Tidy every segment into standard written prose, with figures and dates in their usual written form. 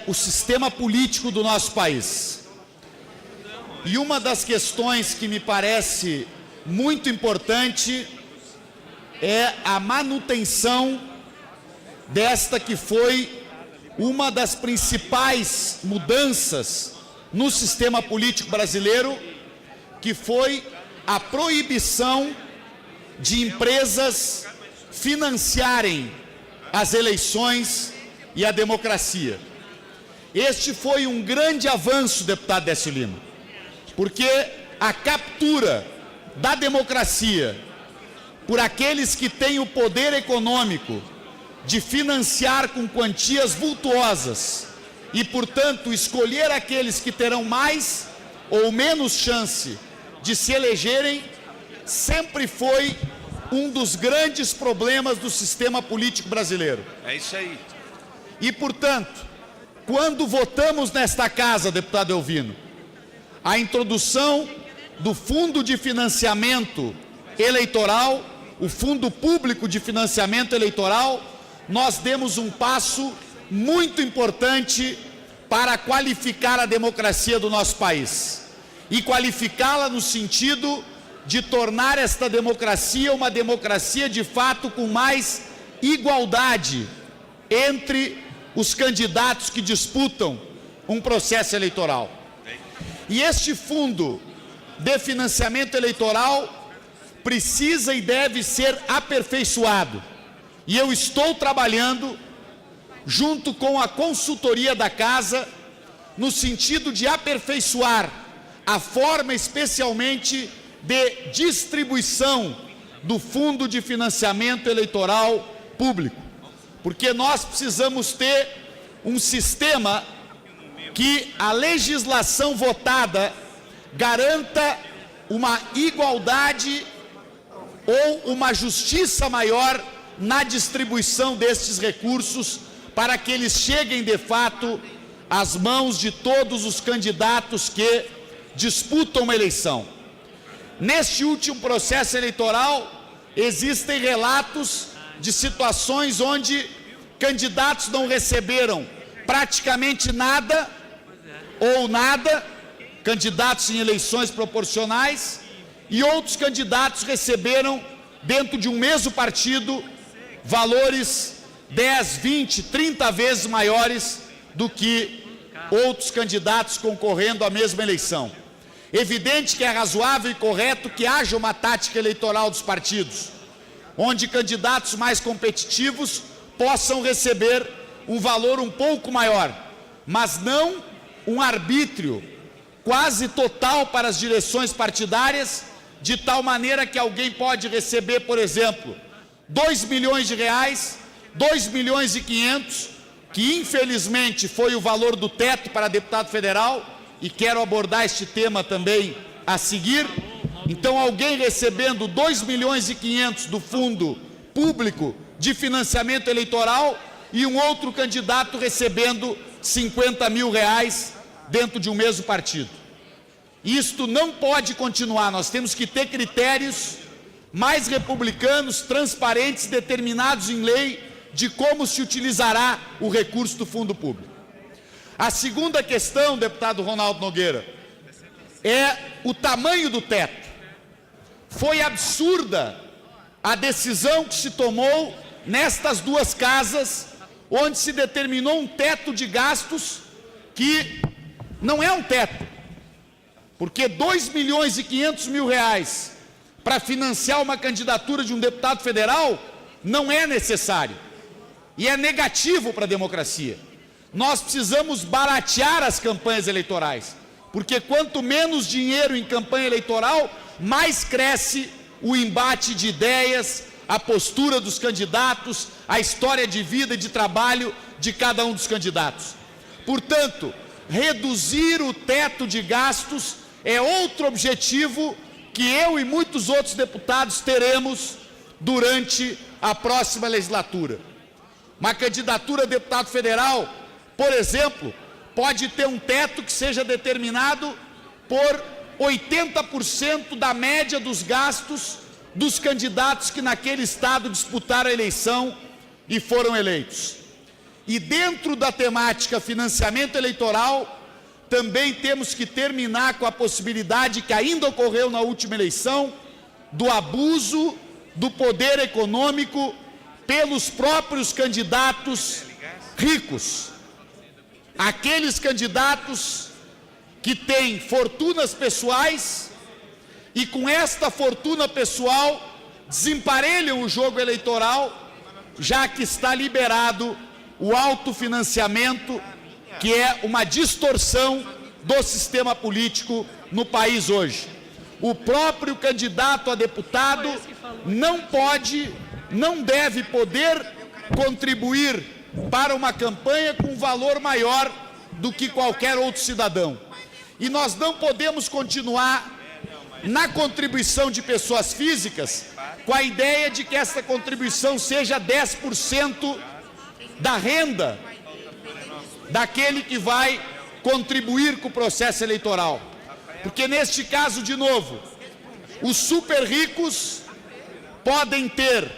o sistema político do nosso país. E uma das questões que me parece muito importante é a manutenção desta que foi uma das principais mudanças no sistema político brasileiro, que foi a proibição de empresas financiarem as eleições e a democracia. Este foi um grande avanço, deputado Décio Lima, porque a captura da democracia por aqueles que têm o poder econômico de financiar com quantias vultuosas e, portanto, escolher aqueles que terão mais ou menos chance de se elegerem, sempre foi um dos grandes problemas do sistema político brasileiro. É isso aí. E, portanto, quando votamos nesta casa, deputado Elvino, a introdução do Fundo de Financiamento Eleitoral, o Fundo Público de Financiamento Eleitoral, nós demos um passo muito importante para qualificar a democracia do nosso país. E qualificá-la no sentido de tornar esta democracia uma democracia de fato com mais igualdade entre os candidatos que disputam um processo eleitoral. E este fundo de financiamento eleitoral precisa e deve ser aperfeiçoado. E eu estou trabalhando junto com a consultoria da Casa no sentido de aperfeiçoar a forma especialmente de distribuição do Fundo de Financiamento Eleitoral Público, porque nós precisamos ter um sistema que a legislação votada garanta uma igualdade ou uma justiça maior na distribuição destes recursos para que eles cheguem de fato às mãos de todos os candidatos que disputam uma eleição. Neste último processo eleitoral, existem relatos de situações onde candidatos não receberam praticamente nada ou nada, candidatos em eleições proporcionais, e outros candidatos receberam, dentro de um mesmo partido, valores 10, 20, 30 vezes maiores do que outros candidatos concorrendo à mesma eleição. Evidente que é razoável e correto que haja uma tática eleitoral dos partidos, onde candidatos mais competitivos possam receber um valor um pouco maior, mas não um arbítrio quase total para as direções partidárias, de tal maneira que alguém pode receber, por exemplo, 2 milhões de reais, 2 milhões e 500, que infelizmente foi o valor do teto para deputado federal, e quero abordar este tema também a seguir. Então, alguém recebendo 2 milhões e 500 do Fundo Público de Financiamento Eleitoral e um outro candidato recebendo 50 mil reais dentro de um mesmo partido. Isto não pode continuar, nós temos que ter critérios mais republicanos, transparentes, determinados em lei de como se utilizará o recurso do Fundo Público. A segunda questão, deputado Ronaldo Nogueira, é o tamanho do teto. Foi absurda a decisão que se tomou nestas duas casas, onde se determinou um teto de gastos que não é um teto, porque 2 milhões e 500 mil reais para financiar uma candidatura de um deputado federal não é necessário e é negativo para a democracia. Nós precisamos baratear as campanhas eleitorais, porque quanto menos dinheiro em campanha eleitoral, mais cresce o embate de ideias, a postura dos candidatos, a história de vida e de trabalho de cada um dos candidatos. Portanto, reduzir o teto de gastos é outro objetivo que eu e muitos outros deputados teremos durante a próxima legislatura. Uma candidatura a deputado federal, por exemplo, pode ter um teto que seja determinado por 80% da média dos gastos dos candidatos que naquele estado disputaram a eleição e foram eleitos. E dentro da temática financiamento eleitoral, também temos que terminar com a possibilidade que ainda ocorreu na última eleição, do abuso do poder econômico pelos próprios candidatos ricos. Aqueles candidatos que têm fortunas pessoais e com esta fortuna pessoal desemparelham o jogo eleitoral, já que está liberado o autofinanciamento, que é uma distorção do sistema político no país hoje. O próprio candidato a deputado não deve poder contribuir para uma campanha com valor maior do que qualquer outro cidadão. E nós não podemos continuar na contribuição de pessoas físicas com a ideia de que essa contribuição seja 10% da renda daquele que vai contribuir com o processo eleitoral. Porque neste caso, de novo, os super ricos podem ter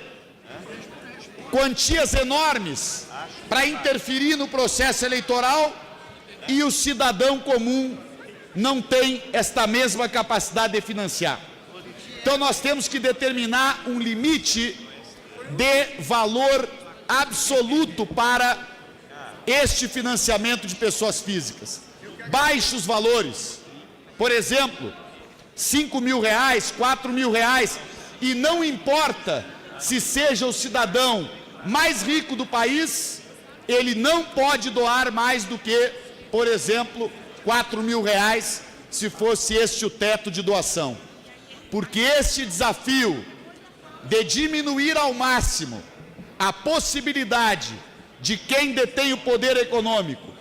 quantias enormes para interferir no processo eleitoral e o cidadão comum não tem esta mesma capacidade de financiar. Então nós temos que determinar um limite de valor absoluto para este financiamento de pessoas físicas. Baixos valores, por exemplo, R$5.000, R$4.000, e não importa se seja o cidadão mais rico do país, ele não pode doar mais do que, por exemplo, R$4.000, se fosse este o teto de doação. Porque este desafio de diminuir ao máximo a possibilidade de quem detém o poder econômico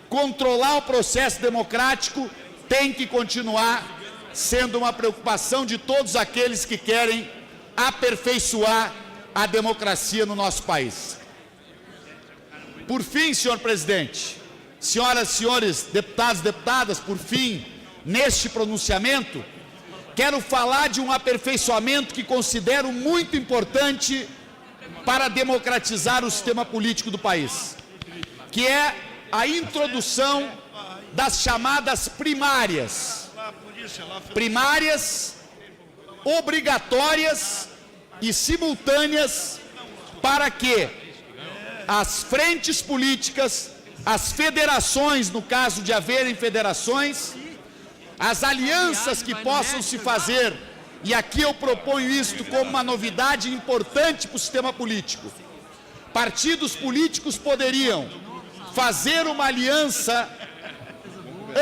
controlar o processo democrático tem que continuar sendo uma preocupação de todos aqueles que querem aperfeiçoar a democracia no nosso país. Por fim, senhor presidente, senhoras e senhores deputados e deputadas, por fim, neste pronunciamento, quero falar de um aperfeiçoamento que considero muito importante para democratizar o sistema político do país, que é a introdução das chamadas primárias. Primárias obrigatórias e simultâneas para que as frentes políticas, as federações, no caso de haverem federações, as alianças que possam se fazer, e aqui eu proponho isto como uma novidade importante para o sistema político. Partidos políticos poderiam fazer uma aliança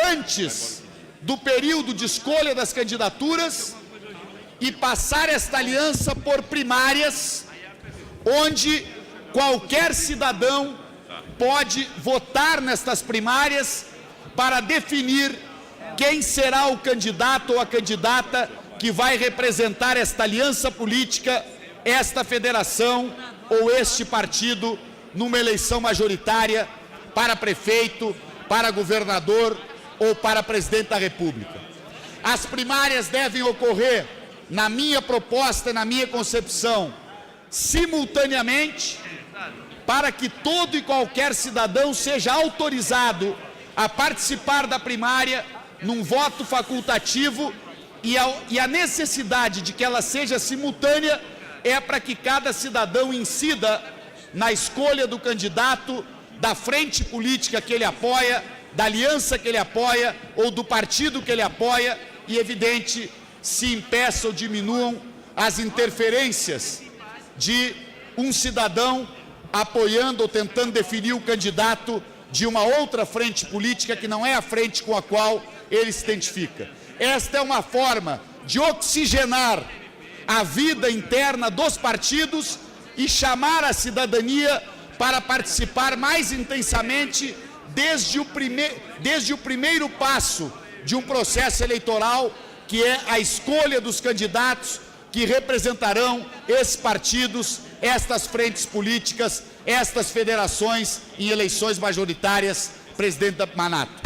antes do período de escolha das candidaturas e passar esta aliança por primárias, onde qualquer cidadão pode votar nestas primárias para definir quem será o candidato ou a candidata que vai representar esta aliança política, esta federação ou este partido numa eleição majoritária para prefeito, para governador ou para presidente da República. As primárias devem ocorrer, na minha proposta e na minha concepção, simultaneamente, para que todo e qualquer cidadão seja autorizado a participar da primária num voto facultativo, e a necessidade de que ela seja simultânea é para que cada cidadão incida na escolha do candidato, da frente política que ele apoia, da aliança que ele apoia ou do partido que ele apoia, e, evidente, se impeça ou diminuam as interferências de um cidadão apoiando ou tentando definir o candidato de uma outra frente política que não é a frente com a qual ele se identifica. Esta é uma forma de oxigenar a vida interna dos partidos e chamar a cidadania para participar mais intensamente desde o primeiro passo de um processo eleitoral, que é a escolha dos candidatos que representarão esses partidos, estas frentes políticas, estas federações em eleições majoritárias. Presidente Manato.